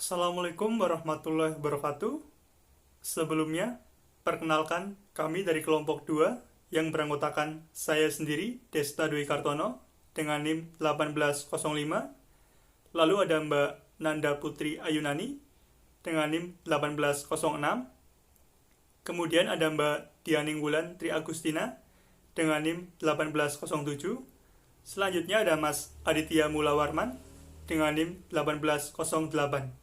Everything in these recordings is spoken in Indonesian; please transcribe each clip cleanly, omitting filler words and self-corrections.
Assalamualaikum warahmatullahi wabarakatuh. Sebelumnya, perkenalkan kami dari kelompok 2 yang beranggotakan saya sendiri, Desta Dwi Kartono, dengan NIM 1805. Lalu ada Mbak Nanda Putri Ayunani dengan NIM 1806. Kemudian ada Mbak Dianing Wulan Tri Agustina dengan NIM 1807. Selanjutnya ada Mas Aditya Mulawarman dengan NIM 1808.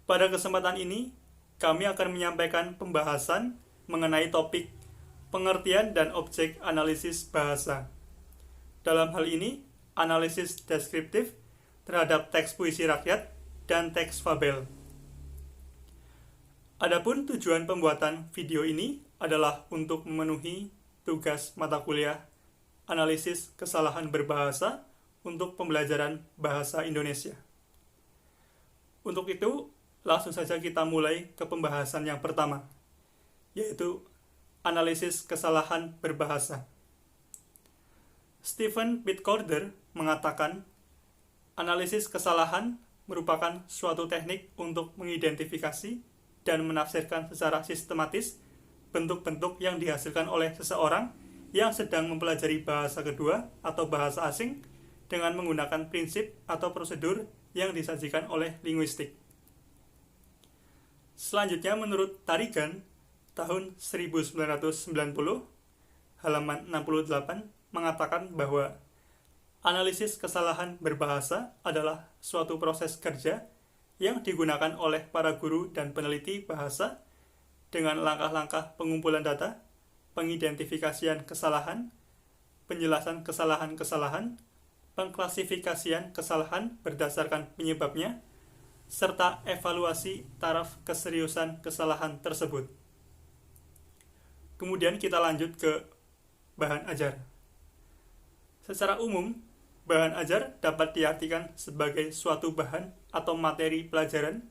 Pada kesempatan ini, kami akan menyampaikan pembahasan mengenai topik pengertian dan objek analisis bahasa. Dalam hal ini, analisis deskriptif terhadap teks puisi rakyat dan teks fabel. Adapun tujuan pembuatan video ini adalah untuk memenuhi tugas mata kuliah analisis kesalahan berbahasa untuk pembelajaran bahasa Indonesia. Untuk itu, langsung saja kita mulai ke pembahasan yang pertama, yaitu analisis kesalahan berbahasa. Stephen Bitcorder mengatakan, analisis kesalahan merupakan suatu teknik untuk mengidentifikasi dan menafsirkan secara sistematis bentuk-bentuk yang dihasilkan oleh seseorang yang sedang mempelajari bahasa kedua atau bahasa asing dengan menggunakan prinsip atau prosedur yang disajikan oleh linguistik. Selanjutnya, menurut Tarigan, tahun 1990, halaman 68, mengatakan bahwa analisis kesalahan berbahasa adalah suatu proses kerja yang digunakan oleh para guru dan peneliti bahasa dengan langkah-langkah pengumpulan data, pengidentifikasian kesalahan, penjelasan kesalahan-kesalahan, pengklasifikasian kesalahan berdasarkan penyebabnya, serta evaluasi taraf keseriusan kesalahan tersebut. Kemudian kita lanjut ke bahan ajar. Secara umum, bahan ajar dapat diartikan sebagai suatu bahan atau materi pelajaran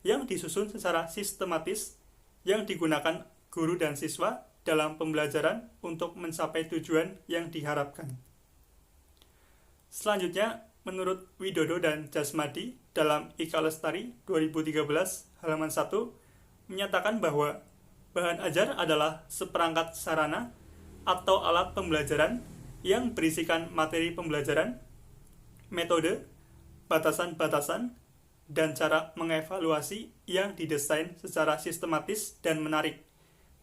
yang disusun secara sistematis yang digunakan guru dan siswa dalam pembelajaran untuk mencapai tujuan yang diharapkan. Selanjutnya, menurut Widodo dan Jasmadi dalam Ika Lestari 2013 halaman 1 menyatakan bahwa bahan ajar adalah seperangkat sarana atau alat pembelajaran yang berisikan materi pembelajaran, metode, batasan-batasan, dan cara mengevaluasi yang didesain secara sistematis dan menarik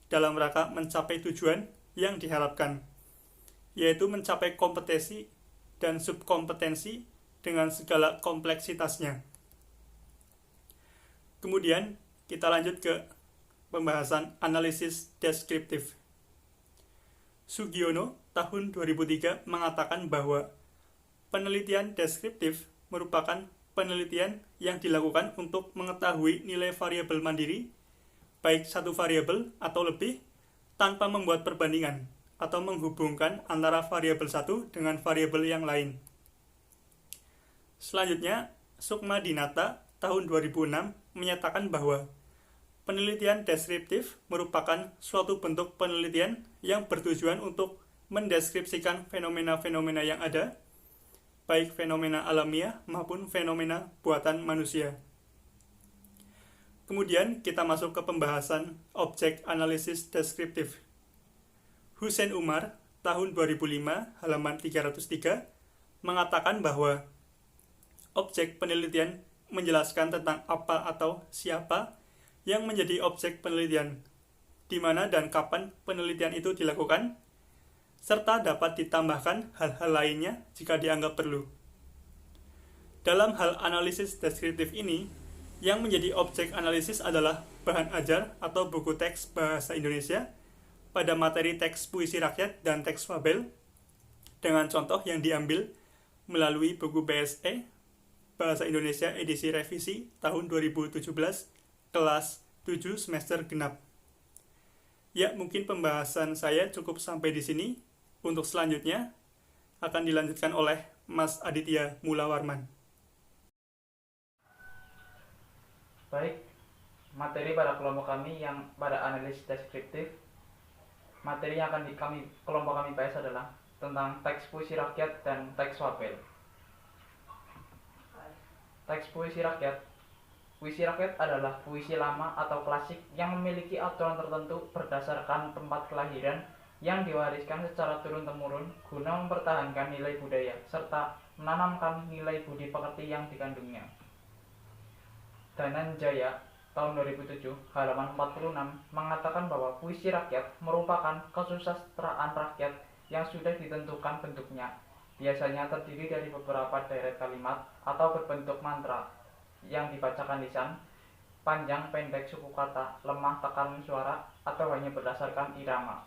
dalam rangka mencapai tujuan yang diharapkan, yaitu mencapai kompetensi dan subkompetensi dengan segala kompleksitasnya. Kemudian kita lanjut ke pembahasan analisis deskriptif. Sugiono tahun 2003 mengatakan bahwa penelitian deskriptif merupakan penelitian yang dilakukan untuk mengetahui nilai variabel mandiri, baik satu variabel atau lebih, tanpa membuat perbandingan atau menghubungkan antara variabel satu dengan variabel yang lain. Selanjutnya, Sukma Dinata tahun 2006 menyatakan bahwa penelitian deskriptif merupakan suatu bentuk penelitian yang bertujuan untuk mendeskripsikan fenomena-fenomena yang ada, baik fenomena alamiah maupun fenomena buatan manusia. Kemudian kita masuk ke pembahasan objek analisis deskriptif. Hussein Umar tahun 2005 halaman 303 mengatakan bahwa objek penelitian menjelaskan tentang apa atau siapa yang menjadi objek penelitian, di mana dan kapan penelitian itu dilakukan, serta dapat ditambahkan hal-hal lainnya jika dianggap perlu. Dalam hal analisis deskriptif ini, yang menjadi objek analisis adalah bahan ajar atau buku teks bahasa Indonesia pada materi teks puisi rakyat dan teks fabel, dengan contoh yang diambil melalui buku BSE Bahasa Indonesia edisi revisi tahun 2017 kelas 7 semester genap. Ya, mungkin pembahasan saya cukup sampai di sini. Untuk selanjutnya akan dilanjutkan oleh Mas Aditya Mulawarman. Baik, materi pada kelompok kami yang pada analisis deskriptif, materi yang akan kelompok kami bahas adalah tentang teks puisi rakyat dan teks fabel. Teks puisi rakyat Puisi rakyat adalah puisi lama atau klasik yang memiliki aturan tertentu berdasarkan tempat kelahiran yang diwariskan secara turun-temurun guna mempertahankan nilai budaya serta menanamkan nilai budi pekerti yang dikandungnya. Dananjaya tahun 2007 halaman 46 mengatakan bahwa puisi rakyat merupakan kesusastraan rakyat yang sudah ditentukan bentuknya, biasanya terdiri dari beberapa deret kalimat atau berbentuk mantra yang dibacakan lisan, panjang pendek suku kata, lemah tekanan suara, atau hanya berdasarkan irama.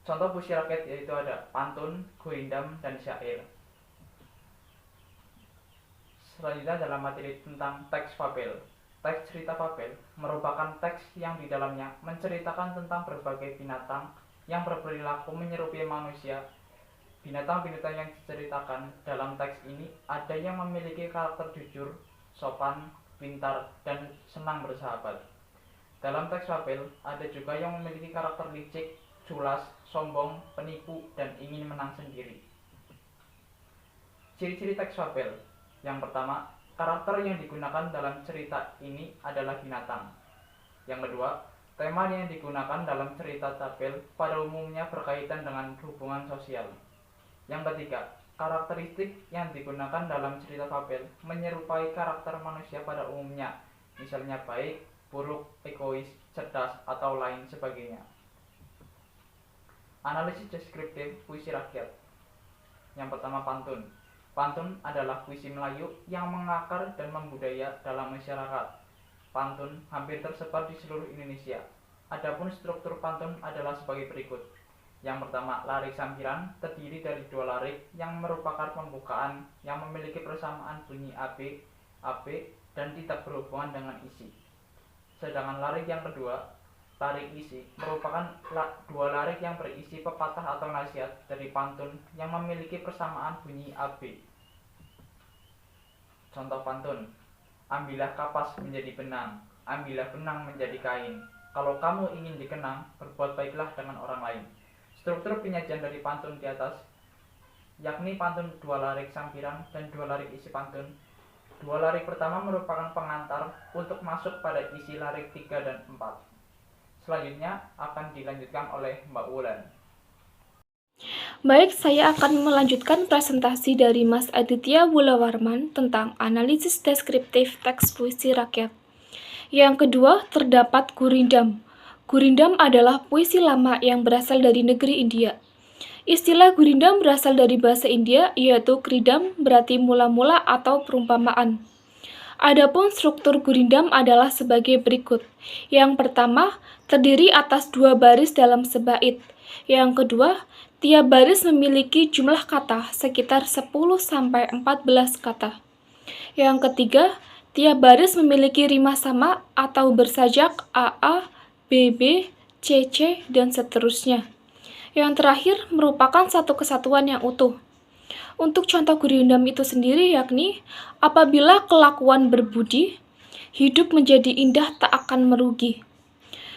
Contoh puisi rakyat yaitu ada pantun, gurindam, dan syair. Selanjutnya dalam materi tentang teks fabel. Teks cerita fabel merupakan teks yang di dalamnya menceritakan tentang berbagai binatang yang berperilaku menyerupai manusia. Binatang-binatang yang diceritakan dalam teks ini ada yang memiliki karakter jujur, sopan, pintar, dan senang bersahabat. Dalam teks fabel ada juga yang memiliki karakter licik, culas, sombong, penipu, dan ingin menang sendiri. Ciri-ciri teks fabel. Yang pertama, karakter yang digunakan dalam cerita ini adalah binatang. Yang kedua, tema yang digunakan dalam cerita fabel pada umumnya berkaitan dengan hubungan sosial. Yang ketiga, karakteristik yang digunakan dalam cerita fabel menyerupai karakter manusia pada umumnya, misalnya baik, buruk, egois, cerdas, atau lain sebagainya. Analisis deskriptif puisi rakyat. Yang pertama, pantun. Pantun adalah puisi Melayu yang mengakar dan membudaya dalam masyarakat. Pantun hampir tersebar di seluruh Indonesia. Adapun struktur pantun adalah sebagai berikut. Yang pertama, larik sampiran terdiri dari 2 larik yang merupakan pembukaan yang memiliki persamaan bunyi AB, AB, dan tidak berhubungan dengan isi. Sedangkan larik yang kedua, larik isi, merupakan 2 larik yang berisi pepatah atau nasihat dari pantun yang memiliki persamaan bunyi AB. Contoh pantun, ambillah kapas menjadi benang, ambillah benang menjadi kain. Kalau kamu ingin dikenang, berbuat baiklah dengan orang lain. Struktur penyajian dari pantun di atas, yakni pantun 2 larik sampiran dan 2 larik isi pantun. 2 larik pertama merupakan pengantar untuk masuk pada isi larik 3 dan 4. Selanjutnya akan dilanjutkan oleh Mbak Wulan. Baik, saya akan melanjutkan presentasi dari Mas Aditya Wulawarman tentang analisis deskriptif teks puisi rakyat. Yang kedua, terdapat gurindam. Gurindam adalah puisi lama yang berasal dari negeri India. Istilah gurindam berasal dari bahasa India, yaitu kridam, berarti mula-mula atau perumpamaan. Adapun struktur gurindam adalah sebagai berikut. Yang pertama, terdiri atas 2 baris dalam sebait. Yang kedua, tiap baris memiliki jumlah kata sekitar 10-14 kata. Yang ketiga, tiap baris memiliki rima sama atau bersajak AA, BB, CC, dan seterusnya. Yang terakhir merupakan satu kesatuan yang utuh. Untuk contoh gurindam itu sendiri yakni, apabila kelakuan berbudi, hidup menjadi indah tak akan merugi.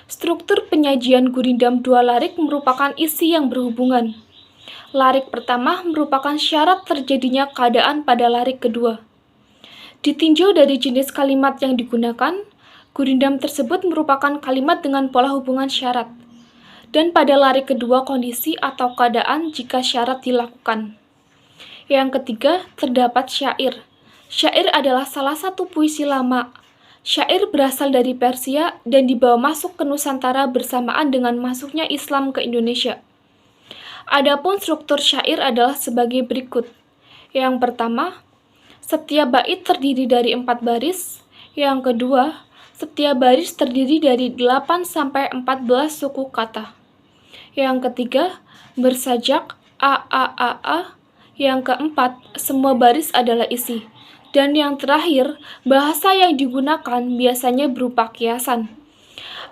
Struktur penyajian gurindam 2 larik merupakan isi yang berhubungan. Larik pertama merupakan syarat terjadinya keadaan pada larik kedua. Ditinjau dari jenis kalimat yang digunakan, gurindam tersebut merupakan kalimat dengan pola hubungan syarat, dan pada larik kedua kondisi atau keadaan jika syarat dilakukan. Yang ketiga, terdapat syair. Syair adalah salah satu puisi lama. Syair berasal dari Persia dan dibawa masuk ke Nusantara bersamaan dengan masuknya Islam ke Indonesia. Adapun struktur syair adalah sebagai berikut. Yang pertama, setiap bait terdiri dari 4 baris. Yang kedua, setiap baris terdiri dari 8-14 suku kata. Yang ketiga, bersajak AAAA. Yang keempat, semua baris adalah isi. Dan yang terakhir, bahasa yang digunakan biasanya berupa kiasan.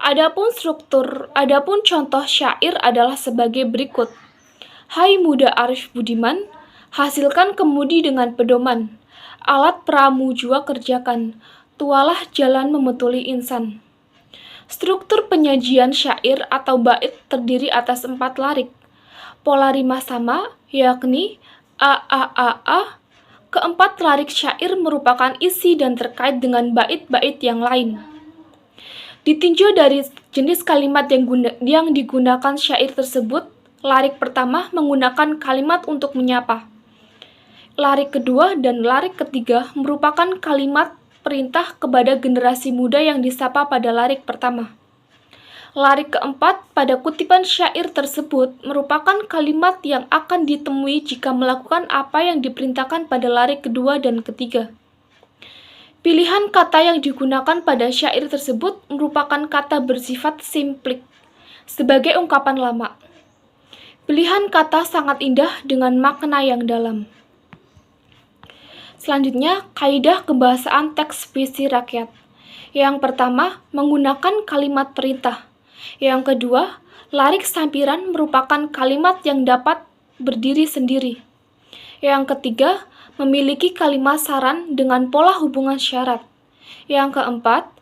Adapun contoh syair adalah sebagai berikut. Hai muda arif budiman, hasilkan kemudi dengan pedoman. Alat peramu jua kerjakan, tualah jalan membetuli insan. Struktur penyajian syair atau bait terdiri atas 4 larik. Pola rima sama, yakni AAAA, Keempat, larik syair merupakan isi dan terkait dengan bait-bait yang lain. Ditinjau dari jenis kalimat yang digunakan syair tersebut, larik pertama menggunakan kalimat untuk menyapa. Larik kedua dan larik ketiga merupakan kalimat perintah kepada generasi muda yang disapa pada larik pertama. Larik keempat pada kutipan syair tersebut merupakan kalimat yang akan ditemui jika melakukan apa yang diperintahkan pada larik kedua dan ketiga. Pilihan kata yang digunakan pada syair tersebut merupakan kata bersifat simplik, sebagai ungkapan lama. Pilihan kata sangat indah dengan makna yang dalam. Selanjutnya, kaidah kebahasaan teks puisi rakyat. Yang pertama, menggunakan kalimat perintah. Yang kedua, larik sampiran merupakan kalimat yang dapat berdiri sendiri. Yang ketiga, memiliki kalimat saran dengan pola hubungan syarat. Yang keempat,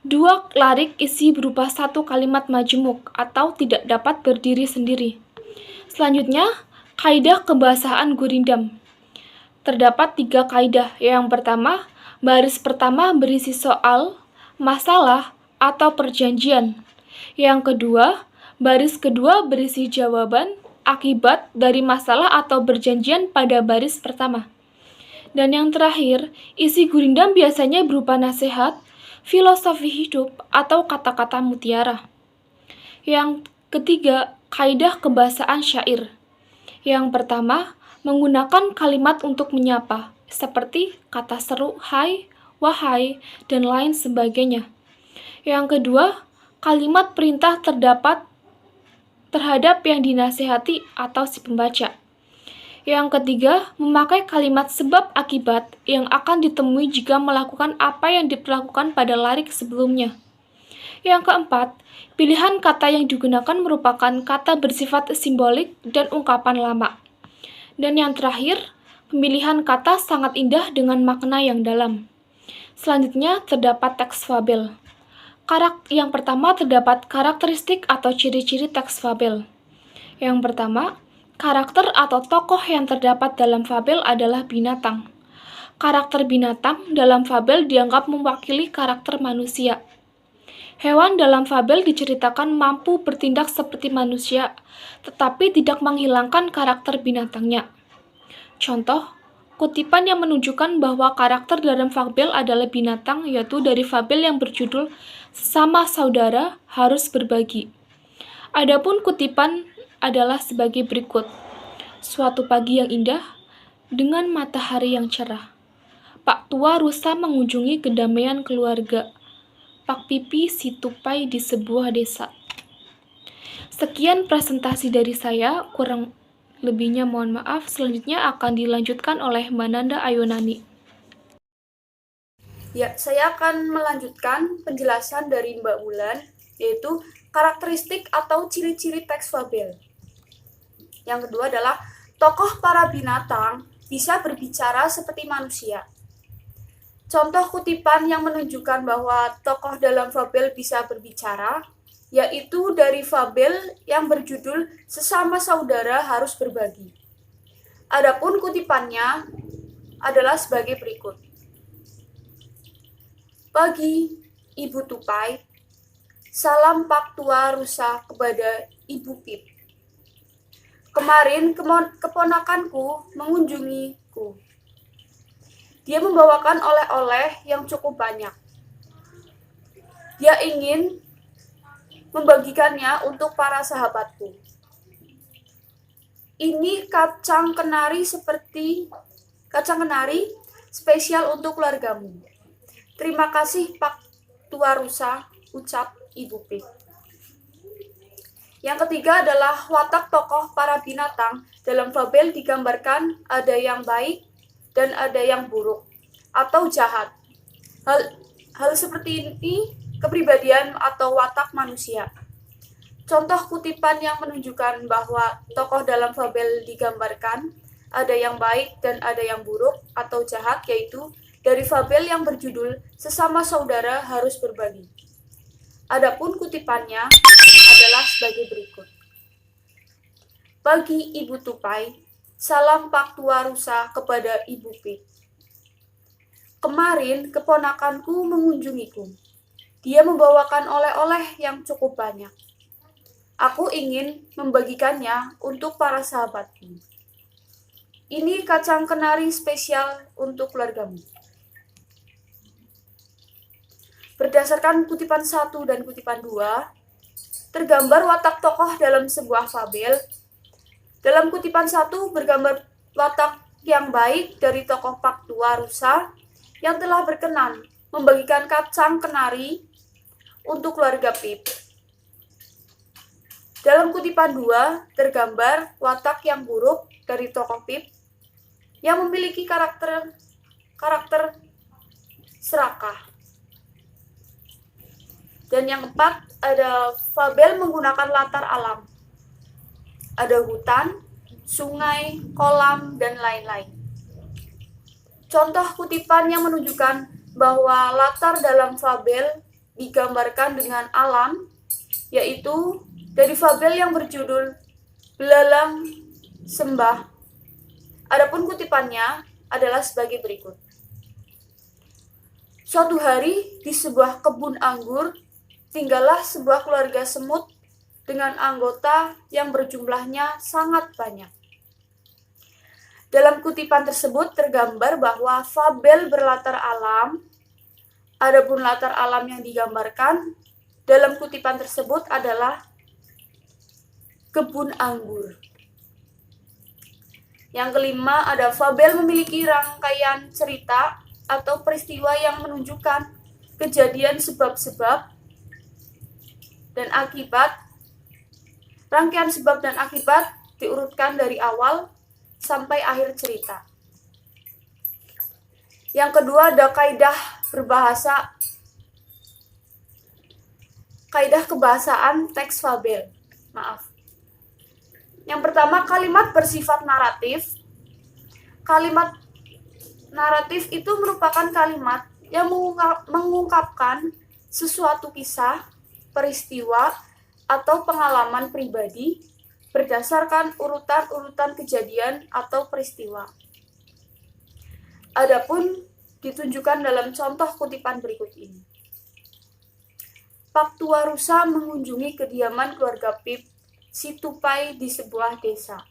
dua larik isi berupa satu kalimat majemuk atau tidak dapat berdiri sendiri. Selanjutnya, kaidah kebahasaan gurindam. Terdapat 3 kaidah. Yang pertama, baris pertama berisi soal, masalah, atau perjanjian. Yang kedua, baris kedua berisi jawaban, akibat dari masalah atau perjanjian pada baris pertama. Dan yang terakhir, isi gurindam biasanya berupa nasihat, filosofi hidup, atau kata-kata mutiara. Yang ketiga, kaidah kebahasaan syair. Yang pertama, menggunakan kalimat untuk menyapa, seperti kata seru, hai, wahai, dan lain sebagainya. Yang kedua, kalimat perintah terhadap yang dinasihati atau si pembaca. Yang ketiga, memakai kalimat sebab akibat yang akan ditemui jika melakukan apa yang diperlakukan pada larik sebelumnya. Yang keempat, pilihan kata yang digunakan merupakan kata bersifat simbolik dan ungkapan lama. Dan yang terakhir, pemilihan kata sangat indah dengan makna yang dalam. Selanjutnya, terdapat teks fabel. Yang pertama terdapat karakteristik atau ciri-ciri teks fabel. Yang pertama, karakter atau tokoh yang terdapat dalam fabel adalah binatang. Karakter binatang dalam fabel dianggap mewakili karakter manusia. Hewan dalam fabel diceritakan mampu bertindak seperti manusia, tetapi tidak menghilangkan karakter binatangnya. Contoh, kutipan yang menunjukkan bahwa karakter dalam fabel adalah binatang yaitu dari fabel yang berjudul Sesama Saudara Harus Berbagi. Adapun kutipan adalah sebagai berikut. Suatu pagi yang indah, dengan matahari yang cerah, Pak Tua rusa mengunjungi kedamaian keluarga. Pak Pipi si tupai di sebuah desa. Sekian presentasi dari saya, kurang lebihnya mohon maaf. Selanjutnya akan dilanjutkan oleh Mbak Nanda Ayunani. Ya, saya akan melanjutkan penjelasan dari Mbak Wulan, yaitu karakteristik atau ciri-ciri teks fabel. Yang kedua adalah tokoh para binatang bisa berbicara seperti manusia. Contoh kutipan yang menunjukkan bahwa tokoh dalam fabel bisa berbicara, yaitu dari fabel yang berjudul Sesama Saudara Harus Berbagi. Adapun kutipannya adalah sebagai berikut. Pagi, Ibu Tupai, salam Pak Tua rusa kepada Ibu Pip. Kemarin keponakanku mengunjungiku. Dia membawakan oleh-oleh yang cukup banyak. Dia ingin membagikannya untuk para sahabatku. Ini kacang kenari spesial untuk keluargamu. Terima kasih Pak Tua Rusa, ucap Ibu Pip. Yang ketiga adalah watak tokoh para binatang. Dalam fabel digambarkan ada yang baik dan ada yang buruk atau jahat. Hal seperti ini kepribadian atau watak manusia. Contoh kutipan yang menunjukkan bahwa tokoh dalam fabel digambarkan ada yang baik dan ada yang buruk atau jahat, yaitu dari fabel yang berjudul Sesama Saudara Harus Berbagi. Adapun kutipannya adalah sebagai berikut. Pagi Ibu Tupai, Salam Pak Tua Rusa kepada Ibu Pip. Kemarin keponakanku mengunjungiku. Dia membawakan oleh-oleh yang cukup banyak. Aku ingin membagikannya untuk para sahabatku. Ini kacang kenari spesial untuk keluargamu. Berdasarkan kutipan 1 dan kutipan 2, tergambar watak tokoh dalam sebuah fabel. Dalam kutipan 1 bergambar watak yang baik dari tokoh Pak Tua Rusa yang telah berkenan membagikan kacang kenari untuk keluarga Pip. Dalam kutipan 2 tergambar watak yang buruk dari tokoh Pip yang memiliki karakter serakah. Dan yang keempat, ada fabel menggunakan latar alam. Ada hutan, sungai, kolam, dan lain-lain. Contoh kutipan yang menunjukkan bahwa latar dalam fabel digambarkan dengan alam, yaitu dari fabel yang berjudul Belalang Sembah. Adapun kutipannya adalah sebagai berikut. Suatu hari di sebuah kebun anggur, tinggallah sebuah keluarga semut dengan anggota yang berjumlahnya sangat banyak. Dalam kutipan tersebut tergambar bahwa fabel berlatar alam, adapun latar alam yang digambarkan dalam kutipan tersebut adalah kebun anggur. Yang kelima, ada fabel memiliki rangkaian cerita atau peristiwa yang menunjukkan kejadian sebab-sebab dan akibat. Rangkaian sebab dan akibat diurutkan dari awal sampai akhir cerita. Yang kedua, ada kaidah kebahasaan teks fabel. Yang pertama, kalimat bersifat naratif. Kalimat naratif itu merupakan kalimat yang mengungkapkan sesuatu kisah, peristiwa, atau pengalaman pribadi berdasarkan urutan-urutan kejadian atau peristiwa. Adapun ditunjukkan dalam contoh kutipan berikut ini. Pak Tua Rusa mengunjungi kediaman keluarga Pip si tupai di sebuah desa.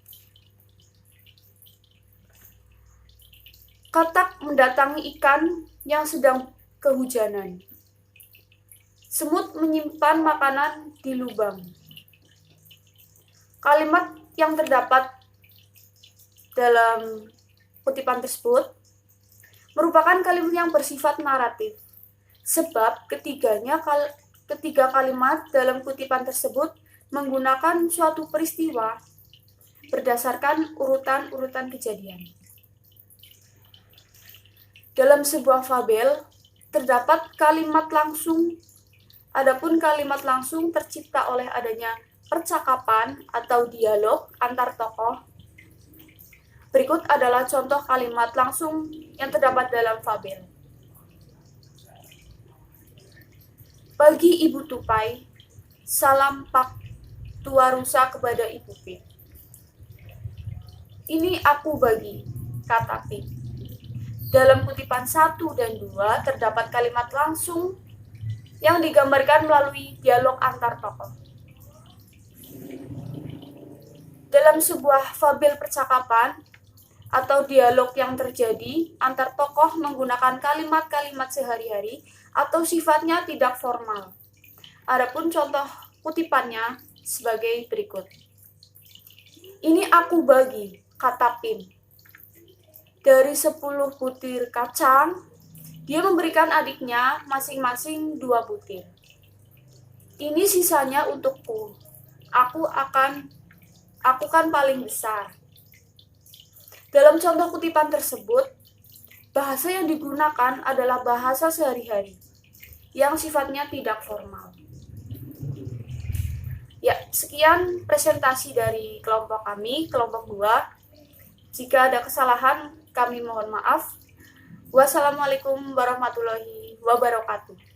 Katak mendatangi ikan yang sedang kehujanan. Semut menyimpan makanan di lubang. Kalimat yang terdapat dalam kutipan tersebut merupakan kalimat yang bersifat naratif, sebab ketiga kalimat dalam kutipan tersebut menggunakan suatu peristiwa berdasarkan urutan-urutan kejadian. Dalam sebuah fabel terdapat kalimat langsung, adapun kalimat langsung tercipta oleh adanya percakapan atau dialog antar tokoh. Berikut adalah contoh kalimat langsung yang terdapat dalam fabel. Bagi Ibu Tupai, salam Pak Tua Rusa kepada Ibu Pip. Ini aku bagi, kata Pip. Dalam kutipan 1 dan 2 terdapat kalimat langsung yang digambarkan melalui dialog antar tokoh. Dalam sebuah fabel percakapan atau dialog yang terjadi antar tokoh menggunakan kalimat-kalimat sehari-hari atau sifatnya tidak formal. Adapun contoh kutipannya sebagai berikut. Ini aku bagi, kata Pip. Dari 10 butir kacang, dia memberikan adiknya masing-masing 2 butir. Ini sisanya untukku. Aku kan paling besar. Dalam contoh kutipan tersebut, bahasa yang digunakan adalah bahasa sehari-hari yang sifatnya tidak formal. Ya, sekian presentasi dari kelompok kami, kelompok 2. Jika ada kesalahan, kami mohon maaf. Wassalamualaikum warahmatullahi wabarakatuh.